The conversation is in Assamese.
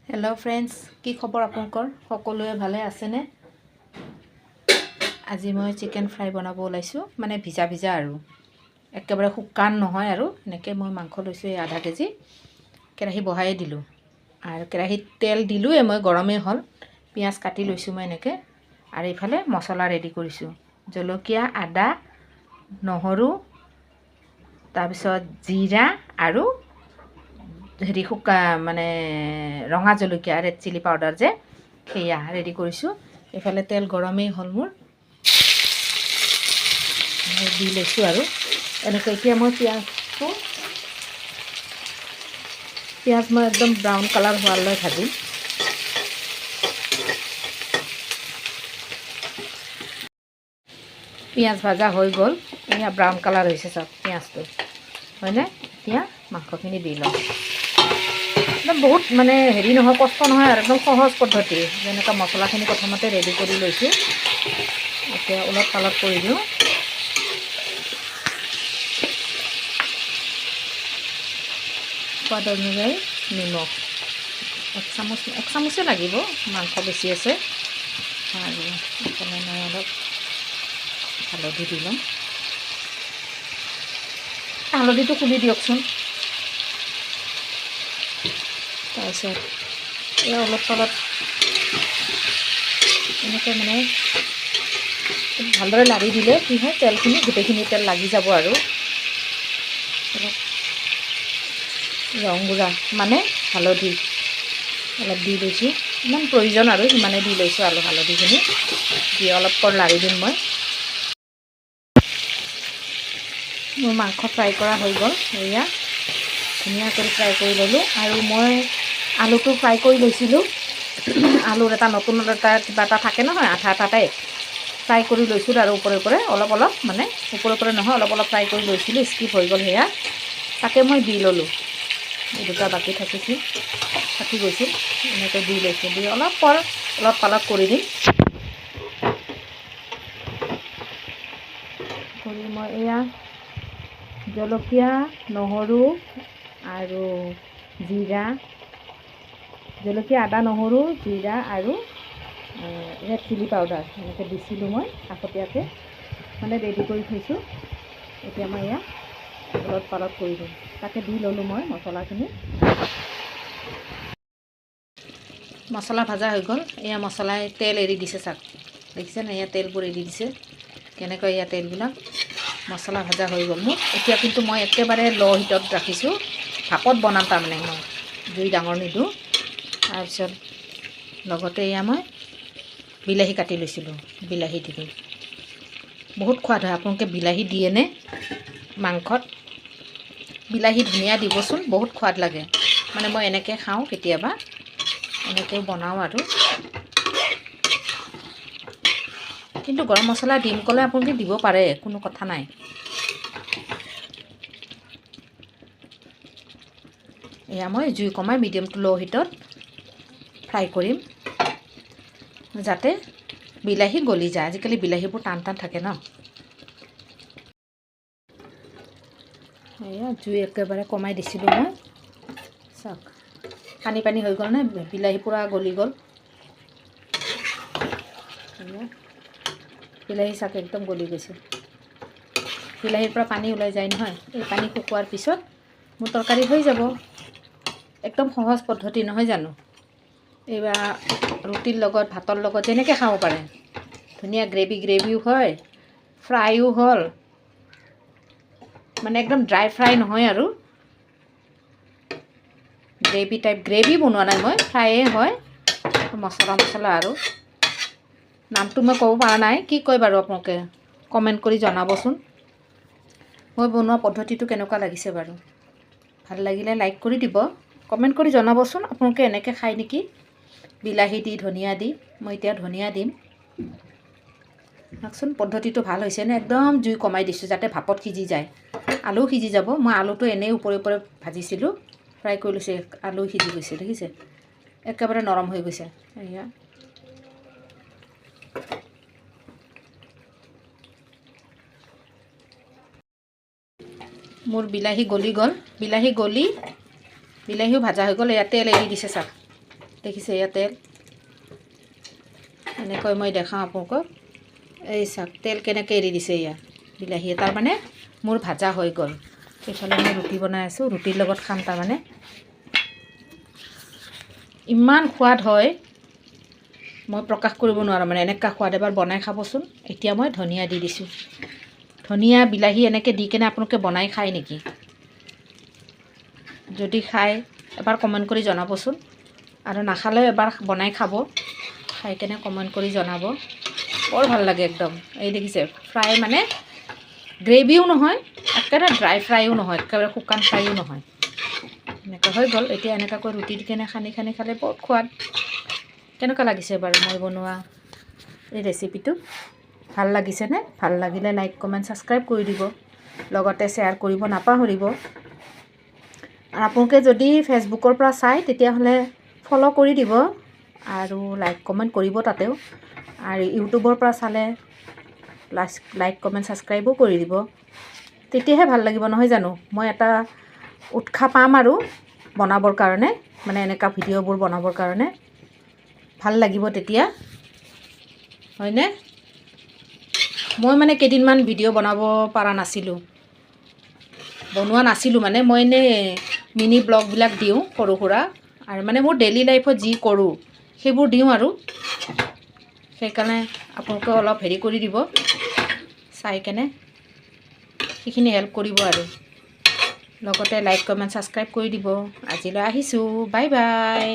হেল্ল' ফ্ৰেণ্ডছ, কি খবৰ আপোনালোকৰ? সকলোৱে ভালে আছেনে? আজি মই চিকেন ফ্ৰাই বনাব ওলাইছোঁ, মানে ভিজা ভিজা আৰু একেবাৰে শুকান নহয় আৰু এনেকৈ মই মাংস লৈছোঁ এই আধা কেজি। কেৰাহী বহাই দিলোঁ আৰু কেৰাহীত তেল দিলোঁৱে মই, গৰমেই হ'ল। পিঁয়াজ কাটি লৈছোঁ মই এনেকৈ, আৰু এইফালে মছলা ৰেডি কৰিছোঁ। জলকীয়া, আদা, নহৰু, তাৰপিছত জিৰা আৰু মানে ৰঙা জলকীয়া, ৰেড চিলি পাউডাৰ যে, সেয়া ৰেডি কৰিছোঁ। এইফালে তেল গৰমেই হ'ল মোৰ, দি লৈছোঁ আৰু এনেকৈ। এতিয়া মই পিঁয়াজ মই একদম ব্ৰাউন কালাৰ হোৱালৈ ভাজিম। পিঁয়াজ ভাজা হৈ গ'ল, এয়া ব্ৰাউন কালাৰ হৈছে চাওক পিঁয়াজটো, হয়নে? এতিয়া মাংসখিনি দি লওঁ। একদম বহুত মানে হেৰি নহয়, কষ্ট নহয় আৰু একদম সহজ পদ্ধতি। যেনেকৈ মছলাখিনি প্ৰথমতে ৰেডি কৰি লৈছোঁ, এতিয়া ওলট পালট কৰি দিওঁ। সোৱাদ অনুযায়ী নিমখ এক চামুচে লাগিব, মাংস বেছি আছে। আৰু এইফালে মই অলপ হালধি দি ল'ম। হালধিটো খুলি দিয়কচোন। তাৰপিছত এই অলপ চলপ এনেকৈ মানে ভালদৰে লাৰি দিলে কি হয়, তেলখিনি গোটেইখিনি তেল লাগি যাব আৰু অলপ ৰং গুড়া মানে হালধি অলপ দি লৈছোঁ, ইমান প্ৰয়োজন আৰু সিমানে দি লৈছোঁ। আৰু হালধিখিনি দি অলপ পৰ লাৰি দিম মই। মোৰ মাংস ফ্ৰাই কৰা হৈ গ'ল, এয়া ধুনীয়াকৈ ফ্ৰাই কৰি ল'লোঁ। আৰু মই আলুটো ফ্ৰাই কৰি লৈছিলোঁ। আলুৰ এটা নতুন এটা কিবা এটা থাকে নহয়, আঠা আঠা টাইপ, ফ্ৰাই কৰি লৈছিলোঁ। আৰু ওপৰে ওপৰে অলপ অলপ, মানে ওপৰে ওপৰে নহয়, অলপ অলপ ফ্ৰাই কৰি লৈছিলোঁ। স্কিপ হৈ গ'ল সেয়া, তাকে মই দি ল'লোঁ। এই দুটা বাকী থাকি গৈছিল, এনেকৈ দি লৈছোঁ। দি অলপ পালট কৰি দিম। কৰি মই এয়া জলকীয়া, নহৰু আৰু জিৰা, জলকীয়া, আদা, নহৰু, জিৰা আৰু ৰেড চিলি পাউডাৰ এনেকৈ দিছিলোঁ মই আগতীয়াকৈ, মানে ৰেডি কৰি থৈছোঁ। এতিয়া মই এয়া ওলট পালট কৰি দিম, তাকে দি ল'লোঁ মই মছলাখিনি। মছলা ভাজা হৈ গ'ল, এয়া মছলাই তেল এৰি দিছে চাওক, দেখিছেনে? এয়া তেলবোৰ এৰি দিছে কেনেকৈ, এয়া তেলবিলাক মছলা ভাজা হৈ গ'ল মোৰ। এতিয়া কিন্তু মই একেবাৰে ল' হিটত ৰাখিছোঁ, ভাপত বনাম তাৰমানে মই, জুই ডাঙৰ নিদিওঁ। তাৰপিছত লগতে এয়া মই বিলাহী কাটি লৈছিলোঁ, বিলাহী দি দিম। বহুত সোৱাদ হয়, আপোনালোকে বিলাহী দিয়েনে মাংসত? বিলাহী ধুনীয়া দিবচোন, বহুত সোৱাদ লাগে। মানে মই এনেকৈ খাওঁ, কেতিয়াবা এনেকৈ বনাওঁ আৰু। কিন্তু গৰম মছলা দিম ক'লে আপোনালোকে দিব পাৰে, কোনো কথা নাই। এয়া মই জুই কমাই মিডিয়াম টু ল' হিটত ফ্ৰাই কৰিম, যাতে বিলাহী গলি যায়। আজিকালি বিলাহীবোৰ টান টান থাকে ন। এয়া জুই একেবাৰে কমাই দিছিলোঁ মই, চাওক পানী পানী হৈ গ'ল নে? বিলাহী পূৰা গলি গ'ল। বিলাহী চাক একদম গলি গৈছে। বিলাহীৰ পৰা পানী ওলাই যায় নহয়, এই পানী শুকোৱাৰ পিছত মোৰ তৰকাৰী হৈ যাব। একদম সহজ পদ্ধতি নহয় জানো? এইবাৰ ৰুটিৰ লগত, ভাতৰ লগত যেনেকৈ খাব পাৰে। ধুনীয়া গ্ৰেভিও হয়, ফ্ৰাইও হ'ল, মানে একদম ড্ৰাই ফ্ৰাই নহয় আৰু গ্ৰেভি বনোৱা নাই মই, ফ্ৰাইয়ে হয়। মছলা আৰু নামটো মই ক'ব পৰা নাই, কি কয় বাৰু আপোনালোকে কমেণ্ট কৰি জনাবচোন। মই বনোৱা পদ্ধতিটো কেনেকুৱা লাগিছে বাৰু? ভাল লাগিলে লাইক কৰি দিব, কমেণ্ট কৰি জনাবচোন আপোনালোকে এনেকৈ খায় নেকি, বিলাহী দি, ধনিয়া দি। মই এতিয়া ধনিয়া দিম। চাওকচোন পদ্ধতিটো ভাল হৈছেনে? একদম জুই কমাই দিছোঁ যাতে ভাপত সিজি যায়, আলু সিজি যাব। মই আলুটো এনেই ওপৰে ওপৰে ভাজিছিলোঁ, ফ্ৰাই কৰি লৈছোঁ, আলু সিজি গৈছে, দেখিছে? একেবাৰে নৰম হৈ গৈছে। এয়া মোৰ বিলাহী গলি গ'ল, বিলাহীও ভাজা হৈ গ'ল। এয়া তেল এৰি দিছে চাওক, দেখিছে এয়া তেল এনেকৈ মই দেখাওঁ আপোনালোকক এই চাওক তেল কেনেকৈ এৰি দিছে এয়া বিলাহীয়ে তাৰমানে মোৰ ভাজা হৈ গ'ল এইফালে মই ৰুটি বনাই আছোঁ ৰুটিৰ লগত খাম তাৰমানে ইমান সোৱাদ হয় মই প্ৰকাশ কৰিব নোৱাৰোঁ মানে এনেকুৱা সোৱাদ এবাৰ বনাই খাবচোন এতিয়া মই ধনিয়া দি দিছোঁ ধনিয়া বিলাহী এনেকৈ দি কেনে আপোনালোকে বনাই খায় নেকি যদি খায় এবাৰ কমেণ্ট কৰি জনাবচোন আৰু নাখালেও এবাৰ বনাই খাব খাই কেনে কমেণ্ট কৰি জনাব বৰ ভাল লাগে একদম এই দেখিছে ফ্ৰাই মানে গ্ৰেভিও নহয় একেবাৰে ড্ৰাই ফ্ৰাইও নহয় একেবাৰে শুকান ফ্ৰাইও নহয় এনেকুৱা হৈ গ'ল এতিয়া এনেকুৱাকৈ ৰুটি দি কেনে সানি খালে বহুত সোৱাদ কেনেকুৱা লাগিছে বাৰু মই বনোৱা এই ৰেচিপিটো ভাল লাগিছেনে ভাল লাগিলে লাইক কমেণ্ট ছাবস্ক্ৰাইব কৰি দিব লগতে শ্বেয়াৰ কৰিব নাপাহৰিব আৰু আপোনালোকে যদি ফেচবুকৰ পৰা চায় তেতিয়াহ'লে ফ'ল' কৰি দিব আৰু লাইক কমেণ্ট কৰিব তাতেও আৰু ইউটিউবৰ পৰা চালে লাইক কমেণ্ট ছাবস্ক্ৰাইবো কৰি দিব তেতিয়াহে ভাল লাগিব নহয় জানো মই এটা উৎসাহ পাম আৰু বনাবৰ কাৰণে মানে এনেকুৱা ভিডিঅ'বোৰ বনাবৰ কাৰণে ভাল লাগিব তেতিয়া হয়নে মই মানে কেইদিনমান ভিডিঅ' বনাব পৰা নাছিলোঁ বনোৱা নাছিলোঁ মানে মই এনেই মিনি ব্লগবিলাক দিওঁ সৰু সুৰা আৰু মানে মোৰ ডেইলি লাইফত যি কৰোঁ সেইবোৰ দিওঁ আৰু সেইকাৰণে আপোনালোকে অলপ হেৰি কৰি দিব চাই কেনে সেইখিনি হেল্প কৰিব আৰু লগতে লাইক কমেণ্ট ছাবস্ক্ৰাইব কৰি দিব আজিলৈ আহিছোঁ বাই বাই